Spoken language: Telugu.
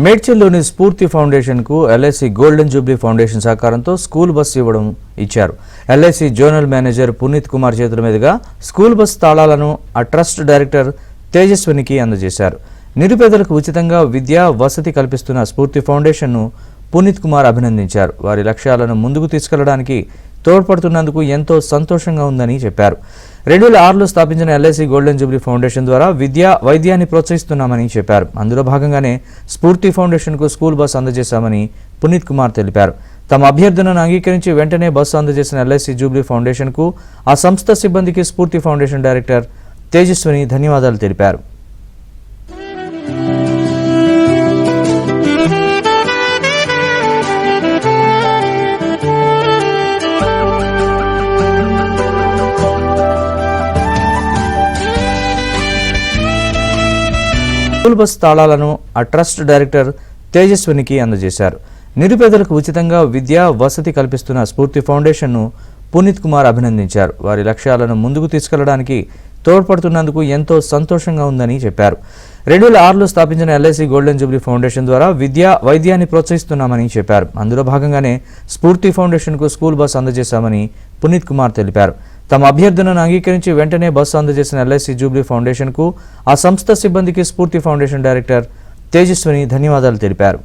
మేడ్చల్లోని స్ఫూర్తి ఫౌండేషన్ కు ఎల్ఐసి గోల్డెన్ జూబ్లీ ఫౌండేషన్ సహకారంతో స్కూల్ బస్ ఇచ్చారు. LIC zonal manager Puneet Kumar చేతుల మీదుగా స్కూల్ బస్ తాళాలను ఆ ట్రస్ట్ డైరెక్టర్ తేజస్వినికి అందజేశారు. నిరుపేదలకు ఉచితంగా విద్యా వసతి కల్పిస్తున్న స్ఫూర్తి ఫౌండేషన్ ను పునీత్ కుమార్ అభినందించారు. వారి లక్ష్యాలను ముందుకు తీసుకెళ్లడానికి తోడ్పడుతున్నందుకు ఎంతో సంతోషంగా ఉందని చెప్పారు. 2006లో స్థాపించిన ఎల్ఐసి గోల్డెన్ జూబ్లీ ఫౌండేషన్ ద్వారా వైద్యాన్ని ప్రోత్సహిస్తున్నామని చెప్పారు. అందులో భాగంగానే స్ఫూర్తి ఫౌండేషన్ కు స్కూల్ బస్ అందజేశామని పునీత్ కుమార్ తెలిపారు. తమ అభ్యర్థనను అంగీకరించి వెంటనే బస్సు అందజేసిన ఎల్ఐసి జూబ్లీ ఫౌండేషన్ కు ఆ సంస్థ సిబ్బందికి స్ఫూర్తి ఫౌండేషన్ డైరెక్టర్ తేజస్విని ధన్యవాదాలు తెలిపారు. స్కూల్ బస్ తాళాలను ఆ ట్రస్ట్ డైరెక్టర్ తేజస్వినికి అందజేశారు. నిరుపేదలకు ఉచితంగా విద్యా వసతి కల్పిస్తున్న స్ఫూర్తి ఫౌండేషన్ ను పునీత్ కుమార్ అభినందించారు. వారి లక్ష్యాలను ముందుకు తీసుకెళ్లడానికి తోడ్పడుతున్నందుకు ఎంతో సంతోషంగా ఉందని చెప్పారు. 2006లో స్థాపించిన ఎల్ఐసి గోల్డెన్ జూబ్లీ ఫౌండేషన్ ద్వారా వైద్యాన్ని ప్రోత్సహిస్తున్నామని చెప్పారు. అందులో భాగంగానే స్ఫూర్తి ఫౌండేషన్ కు స్కూల్ బస్ అందజేశామని పునీత్ కుమార్ తెలిపారు. తమ అభ్యర్థనను అంగీకరించి వెంటనే బస్సు అందజేసిన ఎల్ఐసి జూబ్లీ ఫౌండేషన్ కు ఆ సంస్థ సిబ్బందికి స్ఫూర్తి ఫౌండేషన్ డైరెక్టర్ తేజస్విని ధన్యవాదాలు తెలిపారు.